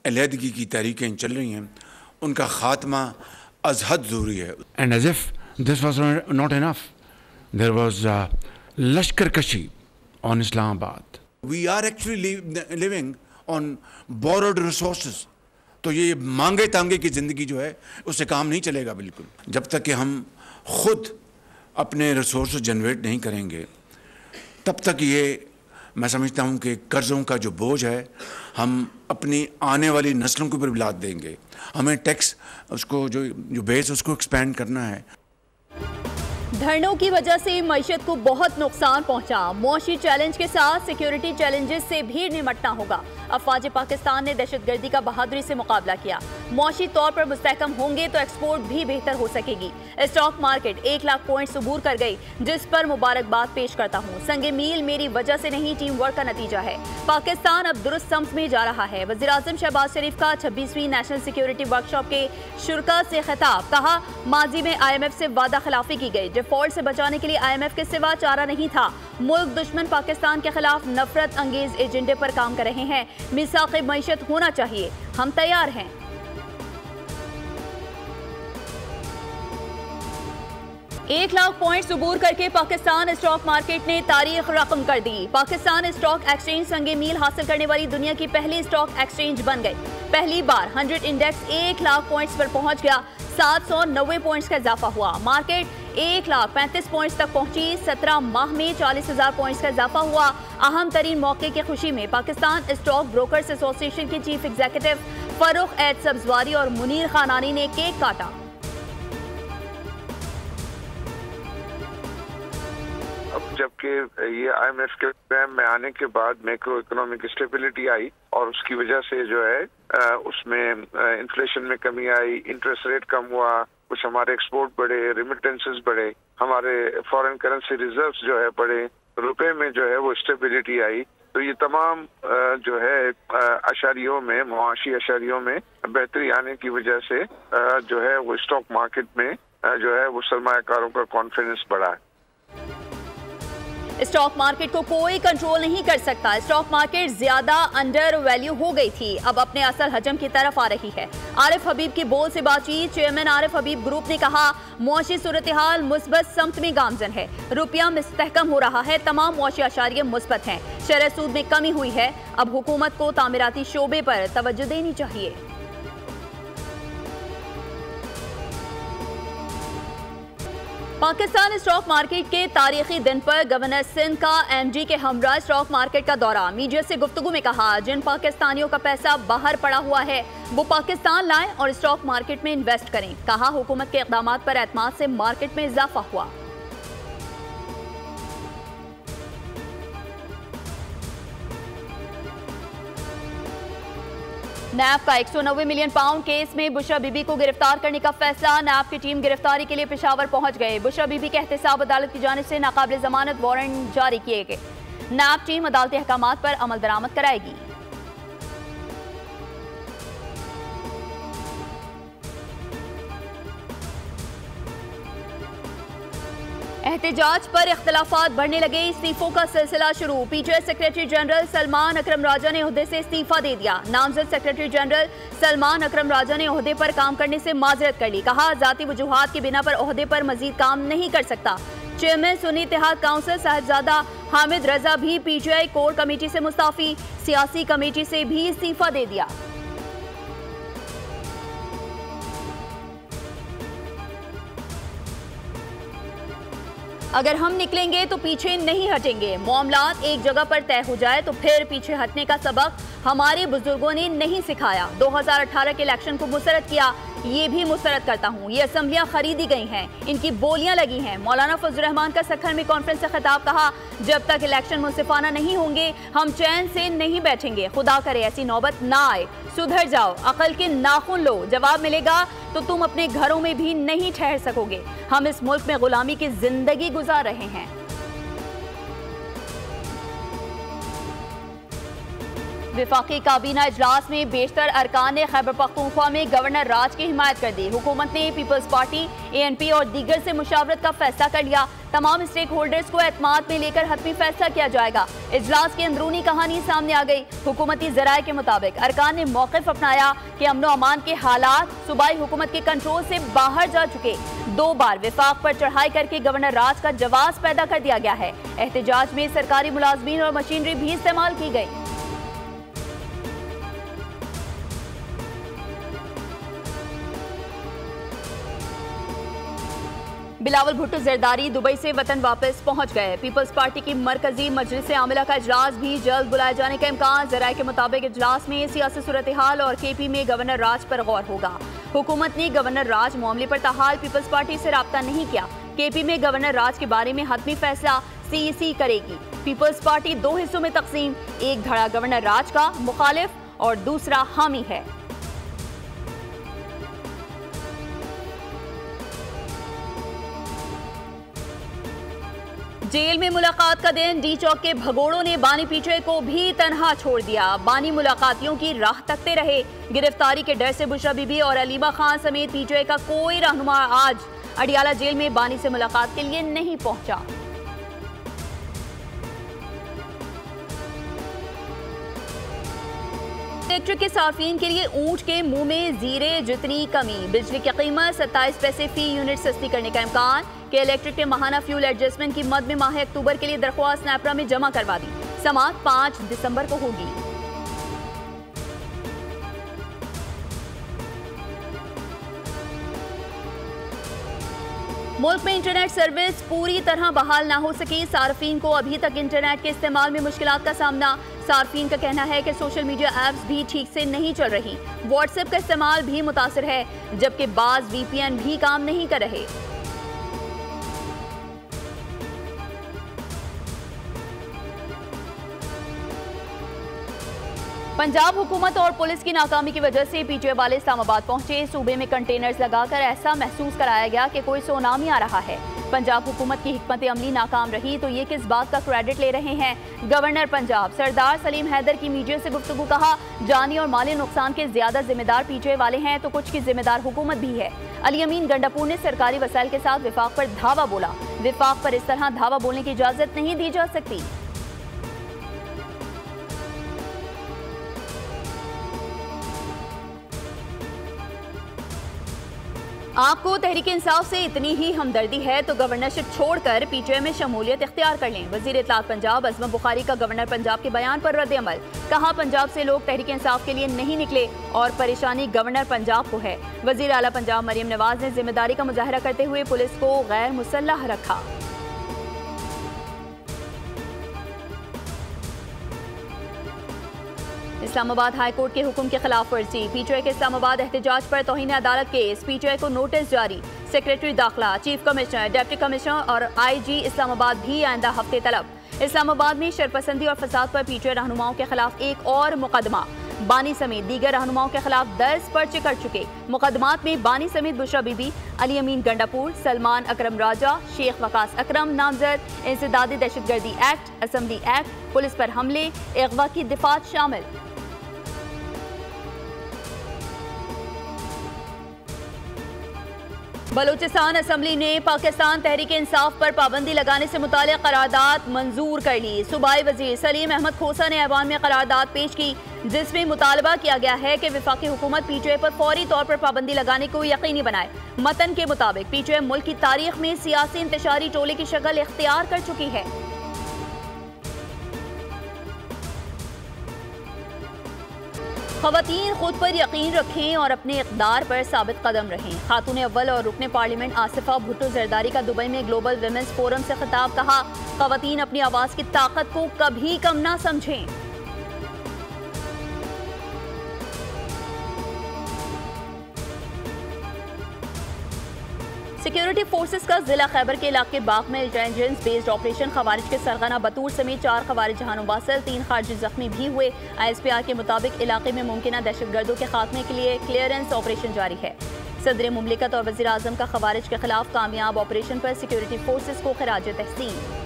अलहदगी की तहरीकें चल रही हैं, उनका खात्मा अज़ हद ज़रूरी है। And as if this was not enough, there was लश्कर कशी on Islamabad. We are actually living on borrowed resources. तो ये मांगे तांगे की ज़िंदगी जो है उससे काम नहीं चलेगा बिल्कुल। जब तक कि हम खुद अपने रिसोर्स जनरेट नहीं करेंगे तब तक ये मैं समझता हूँ कि कर्ज़ों का जो बोझ है हम अपनी आने वाली नस्लों के ऊपर भी लाद देंगे। हमें टैक्स उसको जो बेस उसको एक्सपेंड करना है। धरनों की वजह से मईशत को बहुत नुकसान पहुंचा। मौशी चैलेंज के साथ सिक्योरिटी चैलेंजेस से भी निपटना होगा। अफवाज पाकिस्तान ने दहशतगर्दी का बहादुरी से मुकाबला किया। मौशी तौर पर मुस्तहकम होंगे तो एक्सपोर्ट भी बेहतर हो सकेगी। स्टॉक मार्केट 1 लाख पॉइंट्स अबूर कर गई, जिस पर मुबारकबाद पेश करता हूँ। संगे मील मेरी वजह से नहीं, टीम वर्क का नतीजा है। पाकिस्तान अब दुरुस्त समत में जा रहा है। वज़ीर आज़म शहबाज शरीफ का 26वीं नेशनल सिक्योरिटी वर्कशॉप के शुरका से खिताब। कहा, माजी में IMF से वादा खिलाफी की गई। डिफॉल्ट से बचाने के लिए IMF के सिवा चारा नहीं था। मुल्क दुश्मन पाकिस्तान के खिलाफ नफरत अंगेज एजेंडे पर काम कर रहे हैं। मिसाक़ मईशत होना चाहिए, हम तैयार हैं। एक लाख पॉइंट्स अबूर करके पाकिस्तान स्टॉक मार्केट ने तारीख रकम कर दी। पाकिस्तान स्टॉक एक्सचेंज संगे मील हासिल करने वाली दुनिया की पहली स्टॉक एक्सचेंज बन गई। पहली बार 100 इंडेक्स 1 लाख पॉइंट्स पर पहुंच गया। 790 पॉइंट्स का इजाफा हुआ। मार्केट 1 लाख 35 पॉइंट्स तक पहुंची। 17 माह में 40,000 पॉइंट्स का इजाफा हुआ। अहम तरीन मौके की खुशी में पाकिस्तान स्टॉक ब्रोकर्स एसोसिएशन के चीफ एग्जीक्यूटिव फरूख ऐद सब्जवारी और मुनीर खानानी ने केक काटा। अब जबकि ये IMF के प्रोग्राम में आने के बाद मैक्रो इकोनॉमिक स्टेबिलिटी आई और उसकी वजह से जो है उसमें इन्फ्लेशन में कमी आई, इंटरेस्ट रेट कम हुआ, कुछ हमारे एक्सपोर्ट बढ़े, रिमिटेंसेस बढ़े, हमारे फॉरेन करेंसी रिजर्व्स जो है बढ़े, रुपए में जो है वो स्टेबिलिटी आई। तो ये तमाम जो है अशारियों में, मुआशी अशारियों में बेहतरी आने की वजह से जो है वो स्टॉक मार्केट में जो है वो सरमायाकारों का कॉन्फिडेंस बढ़ा है। स्टॉक मार्केट को कोई कंट्रोल नहीं कर सकता। स्टॉक मार्केट ज्यादा अंडर वैल्यू हो गई थी, अब अपने असल हजम की तरफ आ रही है। आरिफ हबीब की बोल से बातचीत। चेयरमैन आरिफ हबीब ग्रुप ने कहा, मुआशी सूरत हाल मुस्बत समत में गामजन है। रुपया मुस्तहकम हो रहा है। तमाम मुआशी अशारिये मुस्बत हैं। शरह सूद में कमी हुई है। अब हुकूमत को तामीराती शोबे पर तवज्जो देनी चाहिए। पाकिस्तान स्टॉक मार्केट के तारीखी दिन पर गवर्नर सिंध का MD के हमरा स्टॉक मार्केट का दौरा। मीडिया से गुफ्तगू में कहा, जिन पाकिस्तानियों का पैसा बाहर पड़ा हुआ है वो पाकिस्तान लाएं और स्टॉक मार्केट में इन्वेस्ट करें। कहा, हुकूमत के इक़दामात पर एतमाद से मार्केट में इजाफा हुआ। नैब का 190 मिलियन पाउंड केस में बुशरा बीबी को गिरफ्तार करने का फैसला। नैब की टीम गिरफ्तारी के लिए पेशावर पहुंच गए। बुशरा बीबी के एहतसाब अदालत की जानिब से नाकाबिल जमानत वारंट जारी किए गए। नैब टीम अदालती अहकामात पर अमल दरामद कराएगी। एहतजाज पर इख्तलाफात बढ़ने लगे। इस्तीफों का सिलसिला शुरू। PTI सेक्रेटरी जनरल सलमान अकरम राजा ने ओहदे से इस्तीफा दे दिया। नामजद सेक्रेटरी जनरल सलमान अकरम राजा ने ओहदे पर काम करने से माजरत कर ली। कहा, जाती वजूहात की बिना पर ओहदे पर मजीद काम नहीं कर सकता। चेयरमैन सुन्नी इत्तेहाद काउंसिल साहिबजादा हामिद रजा भी PTI कोर कमेटी से मुस्ताफी। सियासी कमेटी से भी इस्तीफा दे दिया। अगर हम निकलेंगे तो पीछे नहीं हटेंगे। मामलात एक जगह पर तय हो जाए तो फिर पीछे हटने का सबक हमारे बुजुर्गों ने नहीं सिखाया। 2018 के इलेक्शन को मुस्तरद किया, ये भी मुस्तरद करता हूँ। ये असम्बलियाँ खरीदी गई हैं, इनकी बोलियां लगी हैं। मौलाना फजल रहमान का सखर में कॉन्फ्रेंस से खिताब। कहा, जब तक इलेक्शन मुनसिफाना नहीं होंगे हम चैन से नहीं बैठेंगे। खुदा करे ऐसी नौबत ना आए। सुधर जाओ, अकल के नाखून लो। जवाब मिलेगा तो तुम अपने घरों में भी नहीं ठहर सकोगे। हम इस मुल्क में गुलामी की जिंदगी गुजार रहे हैं। वफाकी काबीना इजलास में बेशतर अरकान ने खैबर पख्तूनख्वा में गवर्नर राज की हिमायत कर दी। हुकूमत ने पीपल्स पार्टी, ANP और दीगर से मुशावरत का फैसला कर लिया। तमाम स्टेक होल्डर्स को एतमाद में लेकर हतमी फैसला किया जाएगा। इजलास की अंदरूनी कहानी सामने आ गई। हुकूमती जराये के मुताबिक अरकान ने मौक़िफ़ अपनाया कि अमन व अमान के हालात सूबाई हुकूमत के कंट्रोल से बाहर जा चुके। 2 बार विफाक पर चढ़ाई करके गवर्नर राज का जवाब पैदा कर दिया गया है। एहतजाज में सरकारी मुलाजमीन और मशीनरी भी इस्तेमाल की गई। बिलावल भुट्टो जरदारी दुबई से वतन वापस पहुंच गए। पीपल्स पार्टी की मरकजी मजलिस आमिला का इजलास भी जल्द बुलाए जाने का इम्कान। जराये के मुताबिक इजलास में सियासी सूरत हाल और KP में गवर्नर राज पर गौर होगा। हुकूमत ने गवर्नर राज मामले पर ताहाल पीपल्स पार्टी से राब्ता नहीं किया। KP में गवर्नर राज के बारे में हतमी फैसला CEC करेगी। पीपल्स पार्टी 2 हिस्सों में तकसीम, एक धड़ा गवर्नर राज का मुखालिफ और दूसरा हामी है। जेल में मुलाकात का दिन, डी चौक के भगोड़ों ने बानी पीछे को भी तनहा छोड़ दिया। बानी मुलाकातियों की राह तकते रहे। गिरफ्तारी के डर से बुशरा बीबी और अलीमा खान समेत पीछे का कोई रहनुमा आज अडियाला जेल में बानी से मुलाकात के लिए नहीं पहुंचा। इलेक्ट्रिक के सार्फिन के लिए ऊंट के मुंह में जीरे जितनी कमी। बिजली की कीमत 27 पैसे फी यूनिट सस्ती करने का इम्कान। के इलेक्ट्रिक ने माहाना फ्यूल एडजस्टमेंट की मद में माह अक्टूबर के लिए दरख्वास्त नैपरा में जमा करवा दी। समाअत 5 दिसंबर को होगी। मुल्क में इंटरनेट सर्विस पूरी तरह बहाल ना हो सकी। सार्फिन को अभी तक इंटरनेट के इस्तेमाल में मुश्किलात का सामना। सार्फिन का कहना है कि सोशल मीडिया ऐप्स भी ठीक से नहीं चल रही। व्हाट्सएप का इस्तेमाल भी मुतासिर है, जबकि बाज VPN भी काम नहीं कर रहे। पंजाब हुकूमत और पुलिस की नाकामी की वजह से PTI वाले इस्लामाबाद पहुंचे। सूबे में कंटेनर्स लगाकर ऐसा महसूस कराया गया कि कोई सुनामी आ रहा है। पंजाब हुकूमत की हिकमत अमली नाकाम रही तो ये किस बात का क्रेडिट ले रहे हैं? गवर्नर पंजाब सरदार सलीम हैदर की मीडिया से गुफ्तगू, कहा जानी और माली नुकसान के ज्यादा जिम्मेदार PTI वाले हैं तो कुछ की जिम्मेदार हुकूमत भी है। अली अमीन गंडापुर ने सरकारी वसाइल के साथ विफाक पर धावा बोला। विफाक पर इस तरह धावा बोलने की इजाजत नहीं दी जा सकती। आपको तहरीक इंसाफ से इतनी ही हमदर्दी है तो गवर्नरशिप छोड़कर PTI में शमूलियत इख्तियार कर लें। वजीर इत्तलात पंजाब अज़मत बुखारी का गवर्नर पंजाब के बयान पर रद्द अमल, कहा पंजाब से लोग तहरीक इंसाफ के लिए नहीं निकले और परेशानी गवर्नर पंजाब को है। वजीर आला पंजाब मरियम नवाज ने जिम्मेदारी का मुजाहरा करते हुए पुलिस को गैर मुसल्लह रखा। इस्लामाबाद हाई कोर्ट के हुक्म के खिलाफ वर्जी। PTI के इस्लामाबाद एहतजाज पर तौहीन अदालत केस। PTI को नोटिस जारी। सेक्रेटरी दाखिला, चीफ कमिश्नर, डिप्टी कमिश्नर और IG इस्लामाबाद भी आइंदा हफ्ते तलब। इस्लामाबाद में शरपसंदी और फसाद पर PTI रहनुमाओं के खिलाफ एक और मुकदमा। बानी समेत दीगर रहनुमाओं के खिलाफ 10 पर्चे कर चुके। मुकदमात में बानी समेत बुशरा बीबी, अली अमीन गंडापुर, सलमान अकरम राजा, शेख वकास अकरम नामजद, इंसदादी दहशतगर्दी एक्ट, असम्बली एक्ट, पुलिस पर हमले, अगवा की दिफात शामिल। बलूचिस्तान असम्बली ने पाकिस्तान तहरीक इंसाफ पर पाबंदी लगाने से मुताल्लिक़ करारदाद मंजूर कर ली। सूबाई वजीर सलीम अहमद खोसा ने ऐवान में करारदाद पेश की, जिसमें मुतालबा किया गया है कि वफाकी हुकूमत PTI पर फौरी तौर पर पाबंदी लगाने को यकीनी बनाए। मतन के मुताबिक PTI मुल्क की तारीख में सियासी इंतशारी टोले की शक्ल इख्तियार कर चुकी है। ख़वातीन खुद पर यकीन रखें और अपने इक़दार पर साबित कदम रहें। खातून अव्वल और रुकने पार्लियामेंट आसिफा भुट्टो जरदारी का दुबई में ग्लोबल विमेंस फोरम से खिताब, कहा ख़वातीन अपनी आवाज़ की ताकत को कभी कम ना समझें। सिक्योरिटी फोर्सेस का जिला खैबर के इलाके बाग में इंटेलिजेंस बेस्ड ऑपरेशन खवारिज के सरगना बतूर समेत 4 खवारिज जहानों बासल, 3 खारजी जख्मी भी हुए। ISPR के मुताबिक इलाके में मुमकिन दहशतगर्दों के खात्मे के लिए क्लियरेंस ऑपरेशन जारी है। सदर मुमलिकत और वज़ीर आज़म का खवारिज के खिलाफ कामयाब ऑपरेशन पर सिक्योरिटी फोर्सेस को खिराज तहसीन।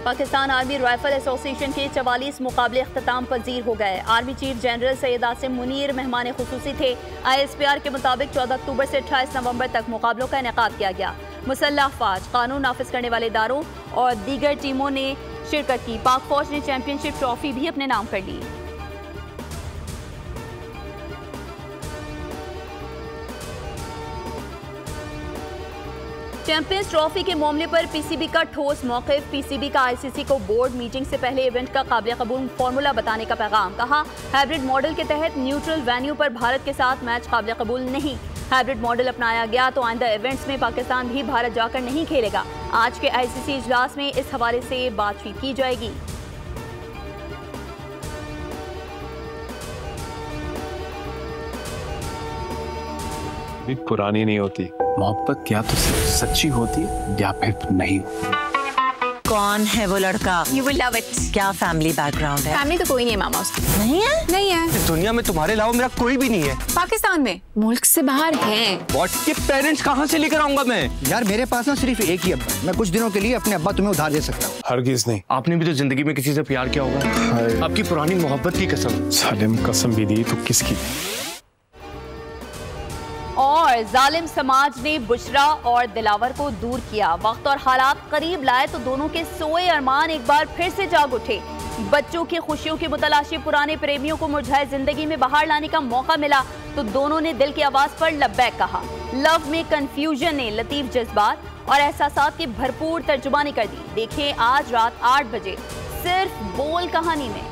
पाकिस्तान आर्मी राइफल एसोसिएशन के 44 मुकाबले अख्ताम पजीर हो गए। Army chief general Syed Asim Munir मेहमान खुसूसी थे। ISPR के मुताबिक 14 अक्टूबर से 28 नवंबर तक मुकाबलों का इनेकाद किया गया। मुसल्लह अफवाज, कानून नाफिज करने वाले इदारों और दीगर टीमों ने शिरकत की। पाक फौज ने चैंपियनशिप ट्रॉफी भी अपने नाम कर ली। चैंपियंस ट्रॉफी के मामले पर PCB का ठोस मौक़िफ़। PCB का ICC को बोर्ड मीटिंग से पहले इवेंट का काबिल कबूल फार्मूला बताने का पैगाम। कहा, हाइब्रिड मॉडल के तहत न्यूट्रल वेन्यू पर भारत के साथ मैच काबिल कबूल नहीं। हाइब्रिड मॉडल अपनाया गया तो आइंदा इवेंट्स में पाकिस्तान भी भारत जाकर नहीं खेलेगा। आज के ICC इजलास में इस हवाले से बातचीत की जाएगी। भी पुरानी नहीं होती मोहब्बत, या तो सच्ची होती है या फिर नहीं। कौन है वो लड़का? You will love it. क्या फैमिली बैकग्राउंड है? फैमिली तो कोई नहीं है मामा उसकी। नहीं है? नहीं है। दुनिया में तुम्हारे अलावा मेरा कोई भी नहीं है। पाकिस्तान में मुल्क से बाहर हैं। What? ये पेरेंट्स कहाँ से लेकर आऊंगा मैं? यार मेरे पास ना सिर्फ एक ही अब्बा है। मैं कुछ दिनों के लिए अपने अब्बा तुम्हें उधार दे सकता हूँ। हरगिज नहीं। आपने भी तो जिंदगी में किसी से प्यार किया होगा। आपकी पुरानी मोहब्बत की कसम। सालिम कसम भी दी तो किसकी? और जालिम समाज ने बुशरा और दिलावर को दूर किया। वक्त और हालात करीब लाए तो दोनों के सोए अरमान एक बार फिर से जाग उठे। बच्चों की खुशियों की मुतलाशी पुराने प्रेमियों को मुरझाए जिंदगी में बाहर लाने का मौका मिला तो दोनों ने दिल की आवाज पर लब्बैक कहा। लव में कंफ्यूजन ने लतीफ जज्बात और एहसासात की भरपूर तर्जुमानी कर दी। देखें आज रात 8 बजे सिर्फ बोल कहानी में।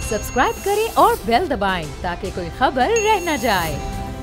सब्सक्राइब करें और बेल दबाएं ताकि कोई खबर रह न जाए।